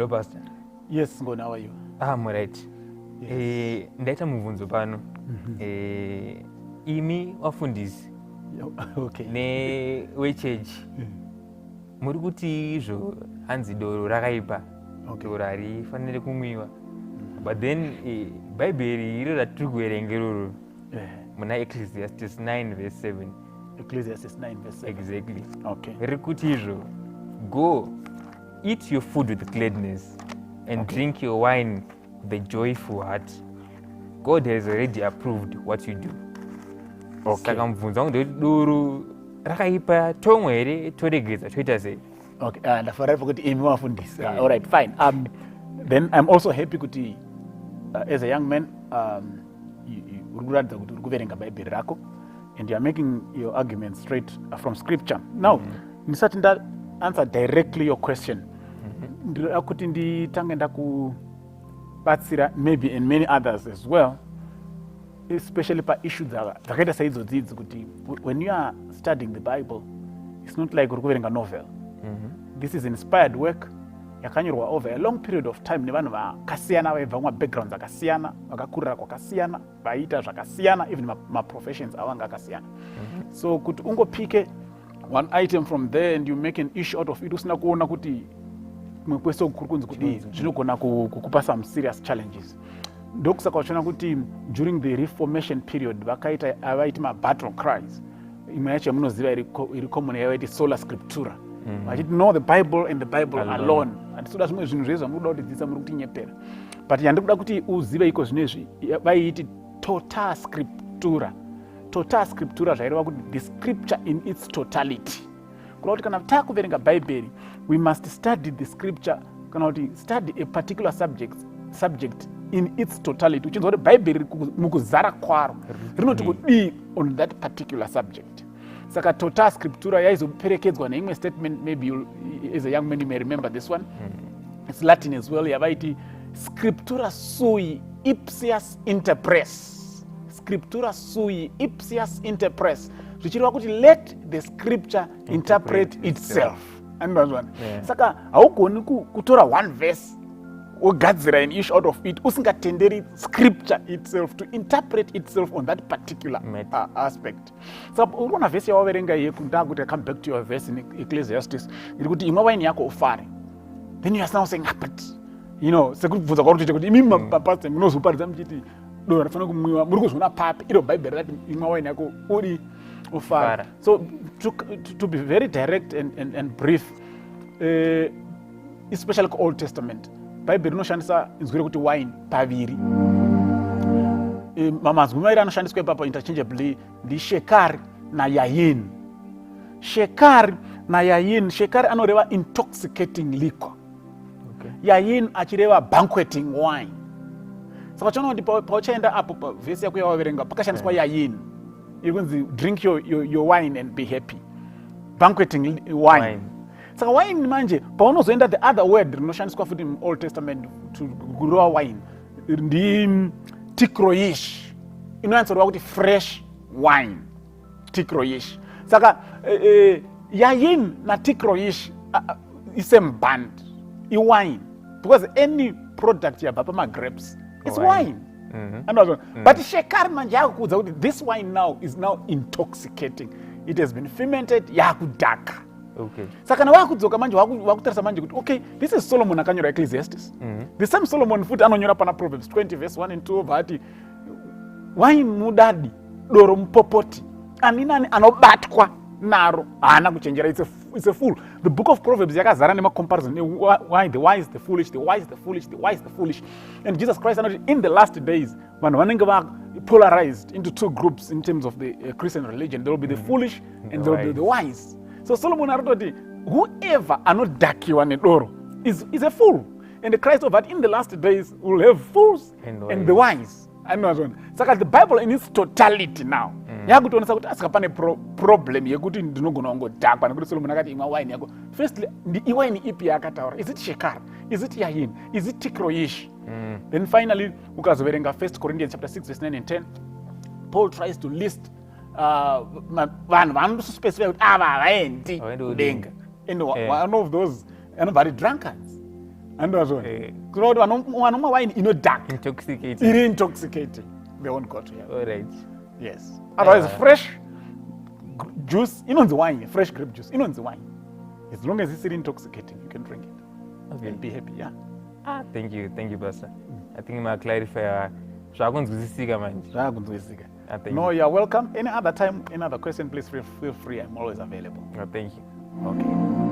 Hello, Pastor. Yes, Ngoni, how are you? I'm right. Yes. Ndaita mubvunzo pano. Imi wafundisi. Okay. Ne wechechi. Muri kuti izvo hanzi doro rakaipa. Doro harifaniri kumwiwa. But then Bible iro ratiri kuverenga iroro. Muna Ecclesiastes 9 verse 7. Ecclesiastes 9 verse 7. Exactly. Okay. Riri kuti izvo. Go, eat your food with gladness and drink your wine with a joyful heart. God has already approved what you do. Saka mubvunzo wangu ndoti doro rakaipa tomwe here toregedza toita sei? Okay, ndafara kuti imi wafundisi. All right, fine. Then I'm also happy kuti as a young man uri kuratidza kuti uri kuverenga bhaibheri rako and you are making your argument straight from scripture. Now, ndisati answer directly your question. Ndinoda kuti nditange ndakubatsira maybe and many others as well, especially pa issue dzakaita saidzodzi kuti when you are studying the Bible, it's not like uri kuverenga novel. This is inspired work yakanyorwa over a long period of time nevanhu vakasiyana vaibva kumabackgrounds akasiyana, vakakurira kwakasiyana, vaita zvakasiyana, even maprofessions avanga akasiyana. So kuti ungopike one item from there and you make an issue out of it, usina kuona kuti mwekwese kuri kunzi kudii zvinogona kukupa some serious challenges. Ndokusaka vachiona kuti during the Reformation period avaiti mabattle cries. Imwe yacho yamunoziva iri common yavaiti sola scriptura. Vachiti know the Bible and the Bible alone. Handisuda zvimwe zvinhu zvezvo munoda kudzidzisa muri kutinyepera. But yandikuda kuti uzive iko zvinezvi vaiiti tota scriptura. Tota scriptura zvaireva kuti the scripture in its totality. Kureva kuti kana takuverenga bhaibheri, we must study the scripture, kana kuti study a particular subject in its totality. Uchinzwa kuti bhaibheri mukuzara kwaro rinoti kudii on that particular subject. Saka tota scriptura yaizoperekedzwa neimwe statement, maybe you, as a young man you may remember this one. It's Latin as well. Yavaiti scriptura sui ipsias interpres. Scriptura sui ipsias interpres. Zvichireva kuti let the scripture interpret itself. Saka haugoni kutora one verse wogadzira an issue out of it usingatenderi scripture itself to interpret itself on that particular aspect. So unoona verse yawaverenga yekundaa kuti come back to your verse in Ecclesiastes iri kuti imwe waini yako ufare. Then you are now saying, but you know, sekubvunza kwarutoite kuti imi mapastor munozoparidza muchiti doro rinofanira kumwiwa muri kuzviona papi iro bhaibheri rati imwe waini yako uri ufara. So to be very direct and brief, especially Old Testament, bhaibheri rinoshandisa inzwi rekuti wine paviri. Mamazwi mairi anoshandiswa ipapo interchangeably ndishekari nayayin. Shekari nayayin, shekari anoreva intoxicating liquor. Yayin achireva banqueting wine. Saka chona kuti pauchaenda apo vhesi yako yawaverenga pakashandiswa yayin. Iri kunzi drink your wine and be happy. Banqueting wine. Saka wine manje paunozoenda the other word rinoshandiswa futi in Old Testament to grow wine ndi tikroish. Inoyanzoreva kuti fresh wine. Tikroish. Saka yayin na tikroish isame band. Wine, because any product yabva pamagrapes is wine. But shekari manje yakudza kuti this wine now is now intoxicating. It has been fermented, yakudhaka. Saka kana wakudzoka manje wakutarisa manje kuti okay, this is Solomon akanyora Ecclesiastes. The same Solomon futi anonyora pana Proverbs 20 verse 1 and 2 vati wine mudadi doro mupopoti aninani anobatwa naro haana kuchenjera. It's a fool. The book of Proverbs yakazara nemacomparison. Why the wise, the foolish, the wise, the foolish, the wise, the foolish. And Jesus Christ in the last days, vanhu vanenge polarized into two groups in terms of the Christian religion. There will be the foolish and there will be the wise. So Solomon arototi whoever anodhakiwa nedoro is a fool. And the Christ of that in the last days will have fools and the wise. Saka the Bible in its totality now yakutonesa kuti asika pane problem yekuti ndinogona kungodhakwa nekuti Solomon akati imwa wine yako. Firstly, iwine ipi yakataura? Is it shekar? Is it yayin? Is it tikroish? Then finally, ukazoverenga 1 Corinthians chapter 6 verse 9 and 10, Paul tries to list vanhu vanospecify kuti ava havaendi kudenga. And one of those, very drunkards. andozvona kuti vanomwa wine inodhaka Intoxicating. iri intoxicating they won't go to hell. All right. Yes. Otherwise, fresh juice, inonzi wine, fresh grape juice, inonzi wine. As long as it's still intoxicating, you can drink it. Okay. And be happy, yeah. Thank you, Pastor. I think my clarify. Zvakunzwisisika manje. Zvakunzwisisika. Thank No, you. you're welcome. Any other time, any other question, please feel free. I'm always available. Thank you. Okay.